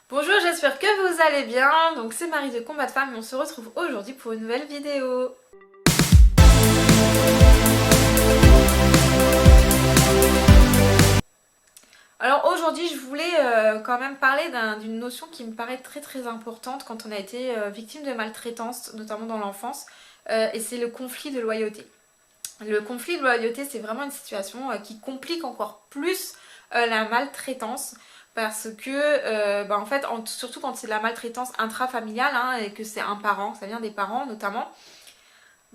Bonjour, j'espère que vous allez bien. Donc c'est Marie de Combat de Femmes et on se retrouve aujourd'hui pour une nouvelle vidéo. Alors aujourd'hui je voulais quand même parler d'une notion qui me paraît très importante quand on a été victime de maltraitance, notamment dans l'enfance, et c'est le conflit de loyauté. Le conflit de loyauté, c'est vraiment une situation qui complique encore plus la maltraitance parce que, en fait, surtout quand c'est de la maltraitance intrafamiliale hein, et que c'est un parent, ça vient des parents notamment,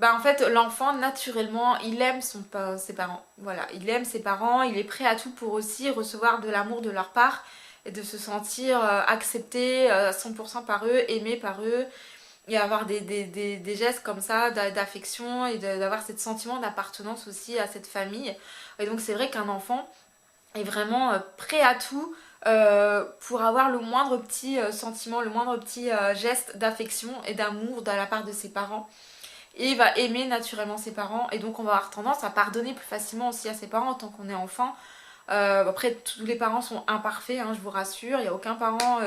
en fait, l'enfant, naturellement, il aime ses parents. Voilà, il aime ses parents, il est prêt à tout pour aussi recevoir de l'amour de leur part et de se sentir accepté 100% par eux, aimé par eux et avoir des gestes comme ça d'affection et d'avoir ce sentiment d'appartenance aussi à cette famille. Et donc c'est vrai qu'un enfant est vraiment prêt à tout pour avoir le moindre petit sentiment, le moindre petit geste d'affection et d'amour de la part de ses parents. Et il va aimer naturellement ses parents et donc on va avoir tendance à pardonner plus facilement aussi à ses parents tant qu'on est enfant. Après, tous les parents sont imparfaits, hein, je vous rassure. Il n'y a aucun parent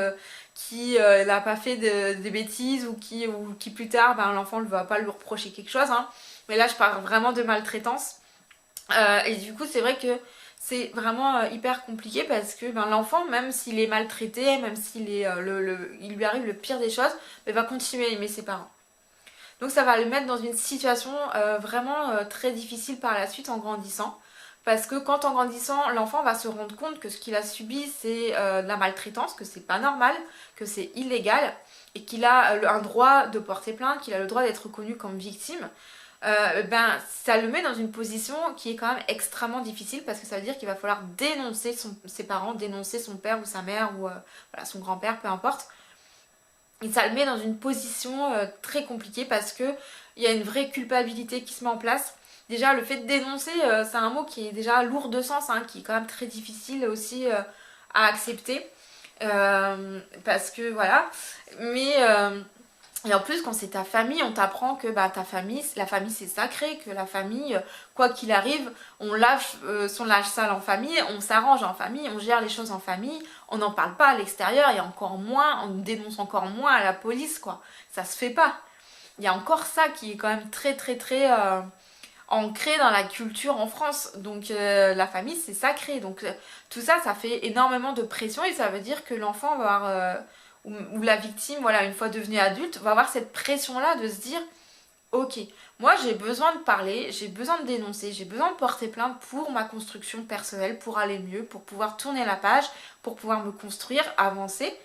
qui n'a pas fait des bêtises ou qui plus tard, l'enfant ne va pas lui reprocher quelque chose. Hein. Mais là, je parle vraiment de maltraitance. Et du coup, c'est vrai que c'est vraiment hyper compliqué parce que l'enfant, même s'il est maltraité, même s'il est, il lui arrive le pire des choses, il va continuer à aimer ses parents. Donc ça va le mettre dans une situation vraiment très difficile par la suite en grandissant. Parce que quand en grandissant, l'enfant va se rendre compte que ce qu'il a subi, c'est de la maltraitance, que c'est pas normal, que c'est illégal, et qu'il a un droit de porter plainte, qu'il a le droit d'être reconnu comme victime, ça le met dans une position qui est quand même extrêmement difficile parce que ça veut dire qu'il va falloir dénoncer ses parents, dénoncer son père ou sa mère ou voilà, son grand-père, peu importe. Et ça le met dans une position très compliquée parce que il y a une vraie culpabilité qui se met en place. Déjà, le fait de dénoncer, c'est un mot qui est déjà lourd de sens, hein, qui est quand même très difficile aussi à accepter. Parce que voilà. Mais et en plus, quand c'est ta famille, on t'apprend que ta famille, la famille c'est sacré, que la famille, quoi qu'il arrive, on lâche son linge sale en famille, on s'arrange en famille, on gère les choses en famille, on n'en parle pas à l'extérieur et encore moins, on dénonce encore moins à la police, quoi. Ça se fait pas. Il y a encore ça qui est quand même très ancré dans la culture en France. Donc la famille c'est sacré. Donc tout ça, ça fait énormément de pression et ça veut dire que l'enfant va avoir ou la victime, voilà, une fois devenue adulte, va avoir cette pression-là de se dire ok, moi j'ai besoin de parler, j'ai besoin de dénoncer, j'ai besoin de porter plainte pour ma construction personnelle, pour aller mieux, pour pouvoir tourner la page, pour pouvoir me construire, avancer.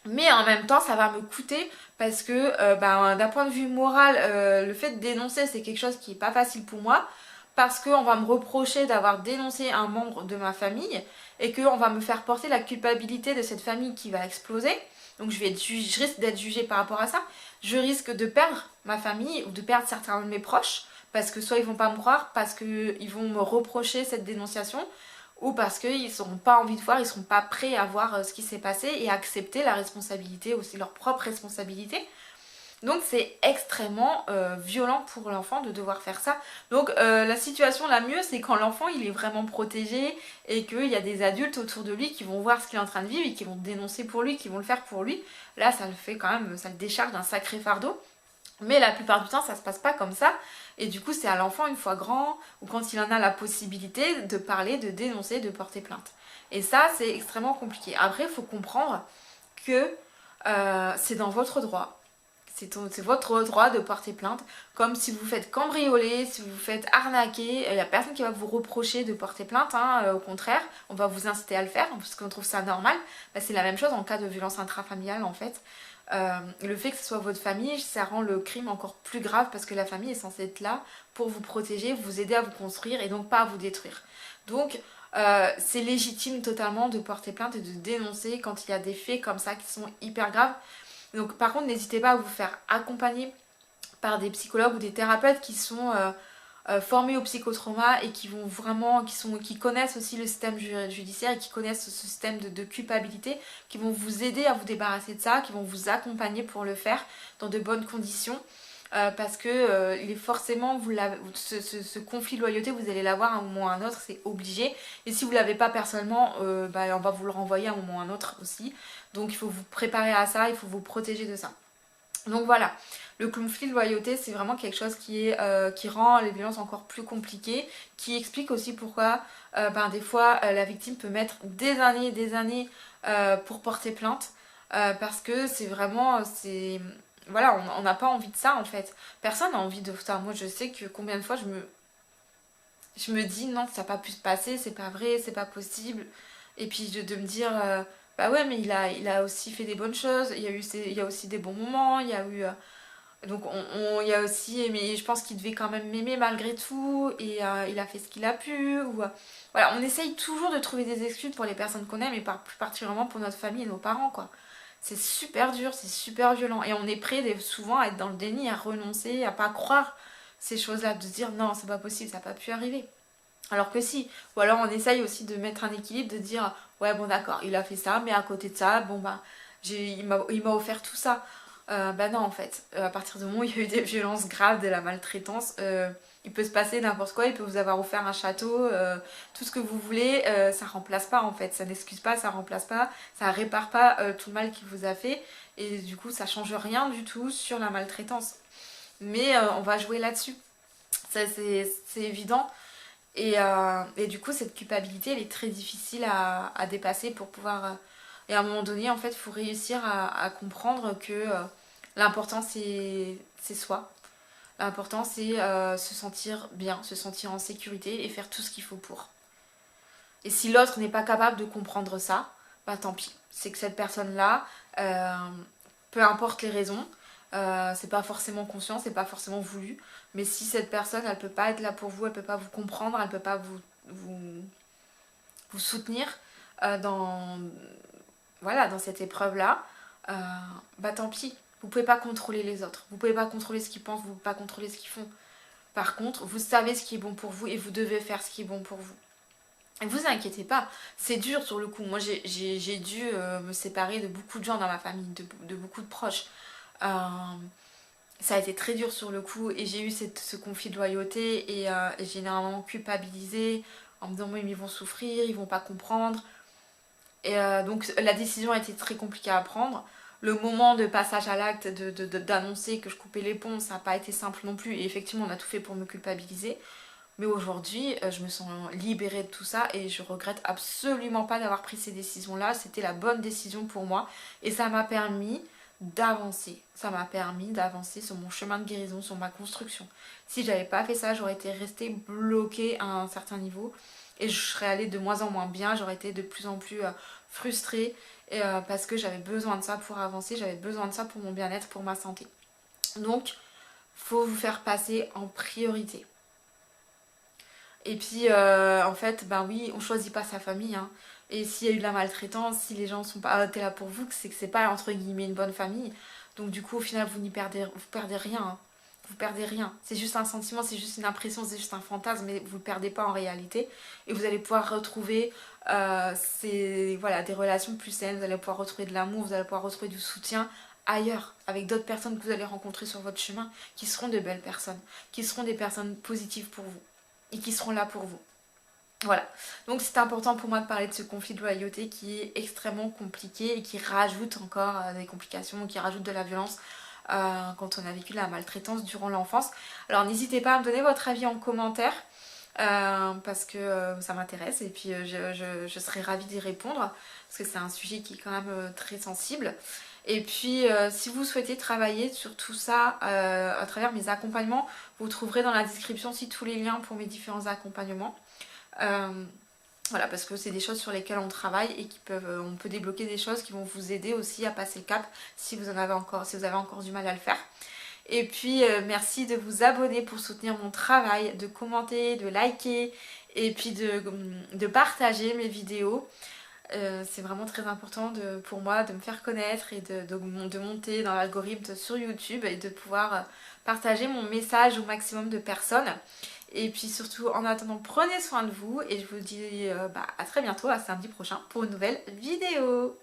Mais en même temps, ça va me coûter parce que d'un point de vue moral, le fait de dénoncer, c'est quelque chose qui n'est pas facile pour moi. Parce qu'on va me reprocher d'avoir dénoncé un membre de ma famille et qu'on va me faire porter la culpabilité de cette famille qui va exploser. Donc je risque d'être jugée par rapport à ça. Je risque de perdre ma famille ou de perdre certains de mes proches parce que soit ils vont pas me croire, parce qu'ils vont me reprocher cette dénonciation, ou parce qu'ils n'auront pas envie de voir, ils ne seront pas prêts à voir ce qui s'est passé et à accepter la responsabilité, aussi leur propre responsabilité. Donc c'est extrêmement violent pour l'enfant de devoir faire ça. Donc la situation la mieux, c'est quand l'enfant il est vraiment protégé et qu'il y a des adultes autour de lui qui vont voir ce qu'il est en train de vivre et qui vont dénoncer pour lui, qui vont le faire pour lui. Là ça le fait quand même, ça le décharge d'un sacré fardeau. Mais la plupart du temps, ça se passe pas comme ça. Et du coup, c'est à l'enfant, une fois grand, ou quand il en a la possibilité, de parler, de dénoncer, de porter plainte. Et ça, c'est extrêmement compliqué. Après, il faut comprendre que c'est dans votre droit. C'est votre droit de porter plainte. Comme si vous vous faites cambrioler, si vous vous faites arnaquer, il n'y a personne qui va vous reprocher de porter plainte. Hein, au contraire, on va vous inciter à le faire parce qu'on trouve ça normal. C'est la même chose en cas de violence intrafamiliale en fait. Le fait que ce soit votre famille, ça rend le crime encore plus grave parce que la famille est censée être là pour vous protéger, vous aider à vous construire et donc pas à vous détruire. Donc c'est légitime totalement de porter plainte et de dénoncer quand il y a des faits comme ça qui sont hyper graves. Donc par contre n'hésitez pas à vous faire accompagner par des psychologues ou des thérapeutes qui sont formés au psychotrauma et qui vont vraiment, qui connaissent aussi le système judiciaire et qui connaissent ce système de culpabilité, qui vont vous aider à vous débarrasser de ça, qui vont vous accompagner pour le faire dans de bonnes conditions. parce que il est forcément, ce conflit de loyauté, vous allez l'avoir à un moment ou à un autre, c'est obligé. Et si vous l'avez pas personnellement, bah, on va vous le renvoyer à un moment ou à un autre aussi. Donc il faut vous préparer à ça, il faut vous protéger de ça. Donc voilà, le conflit de loyauté, c'est vraiment quelque chose qui rend les violences encore plus compliquées, qui explique aussi pourquoi ben, des fois la victime peut mettre des années pour porter plainte, parce que c'est vraiment, voilà, on n'a pas envie de ça en fait. Personne n'a envie de ça. Moi je sais que combien de fois je me dis non, ça n'a pas pu se passer, c'est pas vrai, c'est pas possible. Et puis de me dire, bah ouais, mais il a aussi fait des bonnes choses, il y a aussi des bons moments, il y a eu. Donc il y a aussi, mais je pense qu'il devait quand même m'aimer malgré tout, et il a fait ce qu'il a pu. Voilà, on essaye toujours de trouver des excuses pour les personnes qu'on aime, et plus particulièrement pour notre famille et nos parents, quoi. C'est super dur, c'est super violent, et on est prêt souvent à être dans le déni, à renoncer, à pas croire ces choses-là, de se dire non, c'est pas possible, ça n'a pas pu arriver. Alors que si, ou alors on essaye aussi de mettre un équilibre, de dire ouais bon d'accord, il a fait ça, mais à côté de ça, bon bah il m'a offert tout ça. Bah non en fait, à partir du moment où il y a eu des violences graves, de la maltraitance, il peut se passer n'importe quoi, il peut vous avoir offert un château, tout ce que vous voulez, ça remplace pas en fait, ça n'excuse pas, ça remplace pas, ça répare pas tout le mal qu'il vous a fait, et du coup ça change rien du tout sur la maltraitance. Mais on va jouer là-dessus, ça c'est évident. Et du coup, cette culpabilité, elle est très difficile à dépasser pour pouvoir... et à un moment donné, en fait, il faut réussir à comprendre que l'important, c'est soi. L'important, c'est se sentir bien, se sentir en sécurité et faire tout ce qu'il faut pour. Et si l'autre n'est pas capable de comprendre ça, bah tant pis. C'est que cette personne-là, euh, peu importe les raisons, c'est pas forcément conscient, c'est pas forcément voulu. Mais si cette personne, elle peut pas être là pour vous, elle peut pas vous comprendre, elle peut pas vous, vous soutenir dans, voilà, dans cette épreuve-là, euh, bah tant pis. Vous pouvez pas contrôler les autres. Vous pouvez pas contrôler ce qu'ils pensent, vous pouvez pas contrôler ce qu'ils font. Par contre, vous savez ce qui est bon pour vous et vous devez faire ce qui est bon pour vous. Et vous inquiétez pas, c'est dur sur le coup. Moi, j'ai dû me séparer de beaucoup de gens dans ma famille, de beaucoup de proches. Euh, Ça a été très dur sur le coup et j'ai eu ce conflit de loyauté et j'ai énormément culpabilisé en me disant moi ils vont souffrir, ils vont pas comprendre. Et donc la décision a été très compliquée à prendre. Le moment de passage à l'acte, d'annoncer que je coupais les ponts, ça n'a pas été simple non plus. Et effectivement, on a tout fait pour me culpabiliser. Mais aujourd'hui, je me sens libérée de tout ça et je regrette absolument pas d'avoir pris ces décisions-là. C'était la bonne décision pour moi et ça m'a permis d'avancer. Ça m'a permis d'avancer sur mon chemin de guérison, sur ma construction. Si j'avais pas fait ça, j'aurais été restée bloquée à un certain niveau et je serais allée de moins en moins bien. J'aurais été de plus en plus frustrée parce que j'avais besoin de ça pour avancer, j'avais besoin de ça pour mon bien-être, pour ma santé. Donc, faut vous faire passer en priorité. Et puis, en fait, ben oui, on choisit pas sa famille, hein. Et s'il y a eu de la maltraitance, si les gens sont pas là pour vous, c'est que c'est pas entre guillemets une bonne famille. Donc du coup, au final, vous perdez rien, hein. Vous perdez rien. C'est juste un sentiment, c'est juste une impression, c'est juste un fantasme, mais vous le perdez pas en réalité. Et vous allez pouvoir retrouver voilà, des relations plus saines, vous allez pouvoir retrouver de l'amour, vous allez pouvoir retrouver du soutien ailleurs, avec d'autres personnes que vous allez rencontrer sur votre chemin, qui seront de belles personnes, qui seront des personnes positives pour vous et qui seront là pour vous. Voilà, donc c'est important pour moi de parler de ce conflit de loyauté qui est extrêmement compliqué et qui rajoute encore des complications, qui rajoute de la violence quand on a vécu la maltraitance durant l'enfance. Alors n'hésitez pas à me donner votre avis en commentaire parce que ça m'intéresse et puis je serai ravie d'y répondre parce que c'est un sujet qui est quand même très sensible. Et puis si vous souhaitez travailler sur tout ça à travers mes accompagnements, vous trouverez dans la description aussi tous les liens pour mes différents accompagnements. Voilà, parce que c'est des choses sur lesquelles on travaille et on peut débloquer des choses qui vont vous aider aussi à passer le cap si vous avez encore du mal à le faire. Et puis merci de vous abonner pour soutenir mon travail, de commenter, de liker et puis de partager mes vidéos. C'est vraiment très important pour moi de me faire connaître et de monter dans l'algorithme sur YouTube et de pouvoir partager mon message au maximum de personnes. Et puis surtout, en attendant, prenez soin de vous et je vous dis à très bientôt, à samedi prochain pour une nouvelle vidéo.